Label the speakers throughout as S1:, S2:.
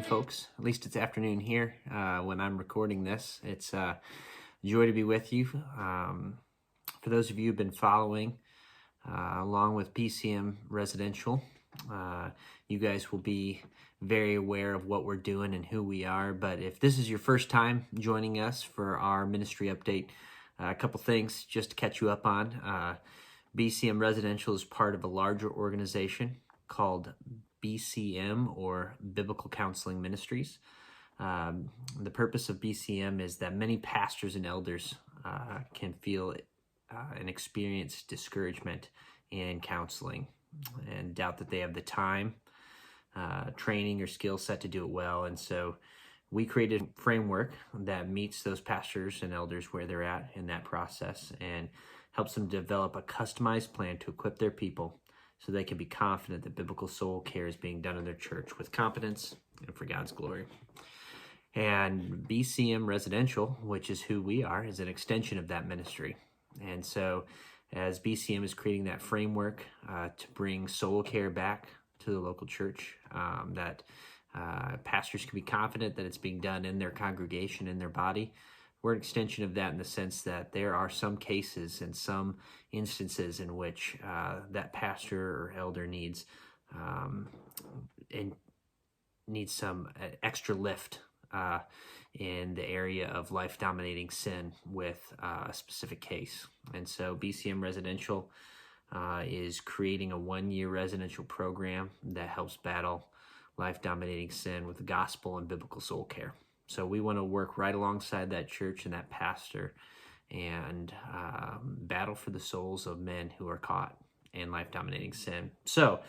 S1: folks. At least it's afternoon here when I'm recording this. It's a joy to be with you. For those of you who've been following along with BCM Residential, you guys will be very aware of what we're doing and who we are. But if this is your first time joining us for our ministry update, a couple things just to catch you up on. BCM Residential is part of a larger organization called BCM, or Biblical Counseling Ministries. The purpose of BCM is that many pastors and elders can feel and experience discouragement in counseling and doubt that they have the time, training, or skill set to do it well. And so we created a framework that meets those pastors and elders where they're at in that process and helps them develop a customized plan to equip their people so they can be confident that biblical soul care is being done in their church with competence and for God's glory. And BCM Residential, which is who we are, is an extension of that ministry. And so as BCM is creating that framework to bring soul care back to the local church, that pastors can be confident that it's being done in their congregation, in their body, we're an extension of that in the sense that there are some cases and some instances in which that pastor or elder needs some extra lift in the area of life-dominating sin with a specific case. And so BCM Residential is creating a 1-year residential program that helps battle life-dominating sin with the gospel and biblical soul care. So we want to work right alongside that church and that pastor and battle for the souls of men who are caught in life-dominating sin. So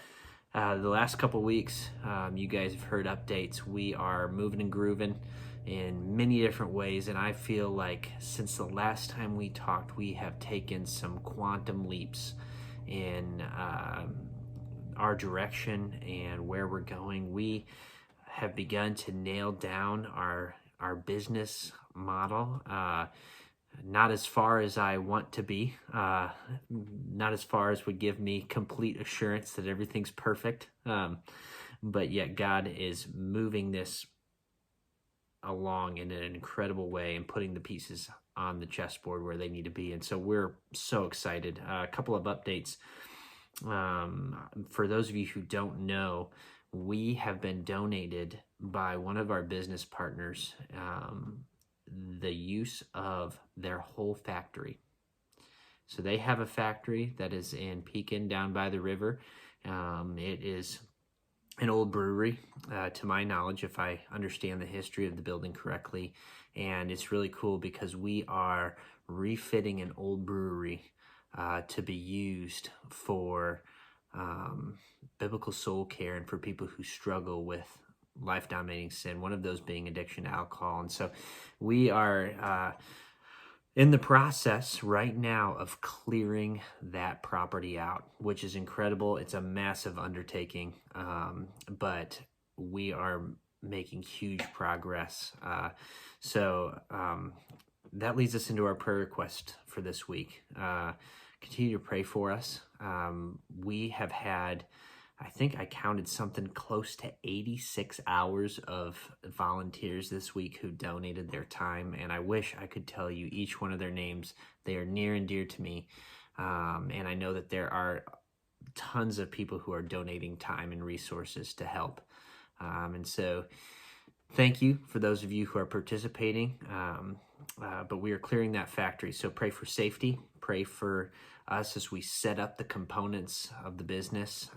S1: the last couple weeks, you guys have heard updates. We are moving and grooving in many different ways, and I feel like since the last time we talked, we have taken some quantum leaps in our direction and where we're going. We have begun to nail down our business model, not as far as I want to be, not as far as would give me complete assurance that everything's perfect, but yet God is moving this along in an incredible way and putting the pieces on the chessboard where they need to be. And so we're so excited. A couple of updates. For those of you who don't know, we have been donated by one of our business partners the use of their whole factory. So they have a factory that is in Pekin down by the river. It is an old brewery, to my knowledge, if I understand the history of the building correctly. And it's really cool because we are refitting an old brewery to be used for biblical soul care and for people who struggle with life-dominating sin, one of those being addiction to alcohol. And so we are in the process right now of clearing that property out, which is incredible. It's a massive undertaking, but we are making huge progress. So that leads us into our prayer request for this week. Continue to pray for us. We have had, I think I counted something close to 86 hours of volunteers this week who donated their time, and I wish I could tell you each one of their names. They are near and dear to me, and I know that there are tons of people who are donating time and resources to help. And so thank you for those of you who are participating, but we are clearing that factory. So pray for safety, pray for us as we set up the components of the business.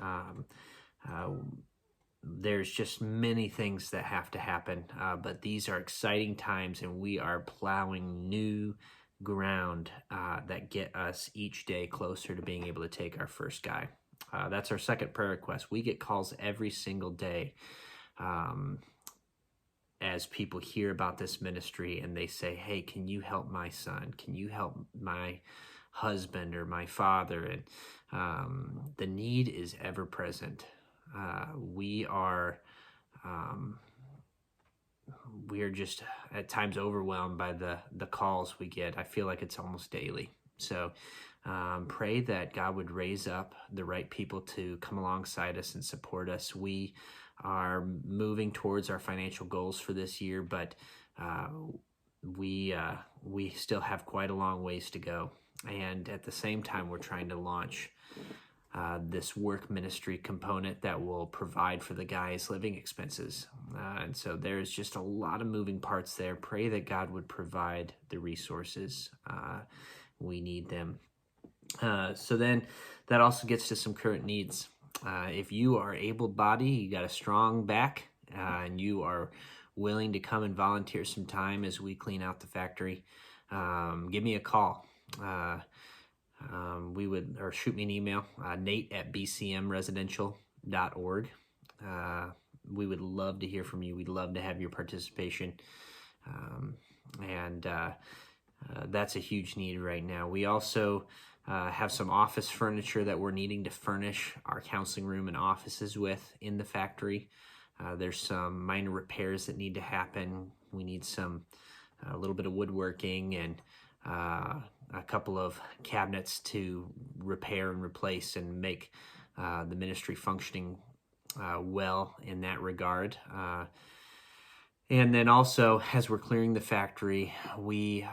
S1: There's just many things that have to happen, but these are exciting times, and we are plowing new ground that get us each day closer to being able to take our first guy. That's our second prayer request. We get calls every single day as people hear about this ministry and they say, hey, can you help my son? Can you help my husband or my father? And the need is ever present. We are just at times overwhelmed by the calls we get. I feel like it's almost daily. So pray that God would raise up the right people to come alongside us and support us. We are moving towards our financial goals for this year, but we still have quite a long ways to go. And at the same time, we're trying to launch this work ministry component that will provide for the guys' living expenses. And so there's just a lot of moving parts there. Pray that God would provide the resources. We need them. So then that also gets to some current needs. If you are able-bodied, you got a strong back, and you are willing to come and volunteer some time as we clean out the factory, give me a call. Or shoot me an email, nate@bcmresidential.org. We would love to hear from you. We'd love to have your participation. That's a huge need right now. We also have some office furniture that we're needing to furnish our counseling room and offices with in the factory. There's some minor repairs that need to happen. We need a little bit of woodworking and a couple of cabinets to repair and replace and make the ministry functioning well in that regard. And then also, as we're clearing the factory, we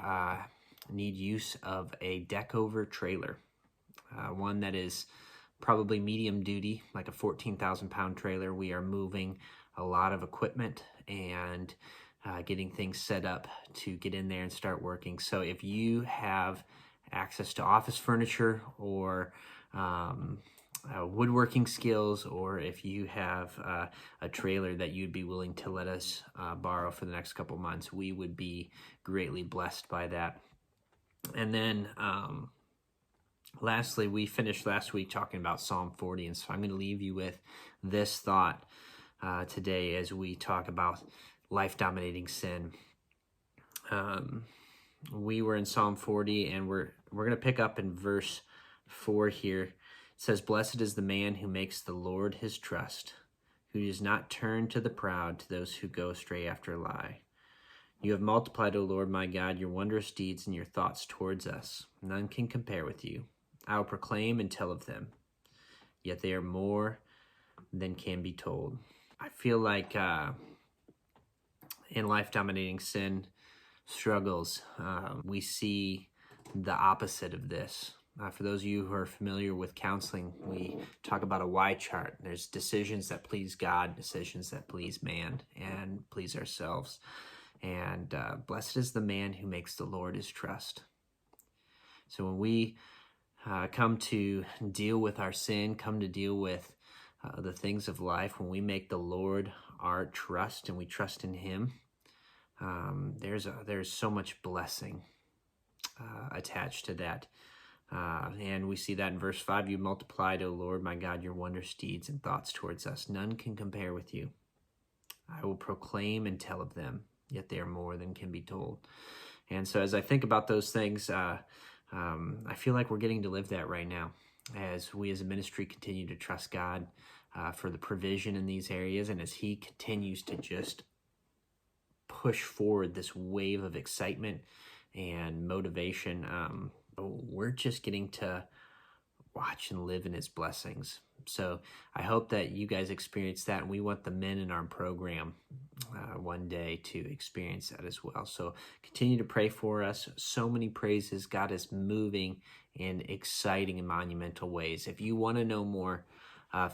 S1: need use of a deck-over trailer, one that is probably medium duty, like a 14,000-pound trailer. We are moving a lot of equipment and getting things set up to get in there and start working. So if you have access to office furniture or woodworking skills, or if you have a trailer that you'd be willing to let us borrow for the next couple months, we would be greatly blessed by that. And then lastly, we finished last week talking about Psalm 40, and so I'm going to leave you with this thought today as we talk about life-dominating sin. We were in Psalm 40, and we're going to pick up in verse 4 here. It says, "Blessed is the man who makes the Lord his trust, who does not turn to the proud, to those who go astray after a lie. You have multiplied, O Lord my God, your wondrous deeds and your thoughts towards us. None can compare with you. I will proclaim and tell of them, yet they are more than can be told." I feel like in life-dominating sin struggles, we see the opposite of this. For those of you who are familiar with counseling, we talk about a Y chart. There's decisions that please God, decisions that please man, and please ourselves. And blessed is the man who makes the Lord his trust. So when we come to deal with our sin, come to deal with the things of life, when we make the Lord our trust and we trust in him, there's so much blessing attached to that. And we see that in verse 5, "You multiplied, O Lord my God, your wondrous deeds and thoughts towards us. None can compare with you. I will proclaim and tell of them, yet they are more than can be told." And so as I think about those things, I feel like we're getting to live that right now as we as a ministry continue to trust God for the provision in these areas, and as he continues to just push forward this wave of excitement and motivation. We're just getting to watch and live in his blessings. So I hope that you guys experience that, and we want the men in our program one day to experience that as well. So continue to pray for us. So many praises. God is moving in exciting and monumental ways. If you want to know more,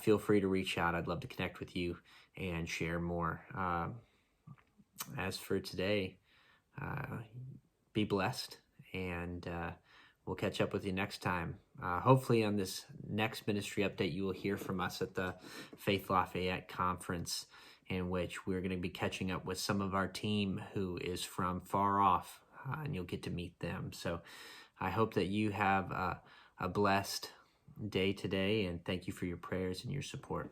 S1: feel free to reach out. I'd love to connect with you and share more. As for today, be blessed, and we'll catch up with you next time. Hopefully on this next ministry update, you will hear from us at the Faith Lafayette Conference, in which we're going to be catching up with some of our team who is from far off, and you'll get to meet them. So I hope that you have a blessed day today, and thank you for your prayers and your support.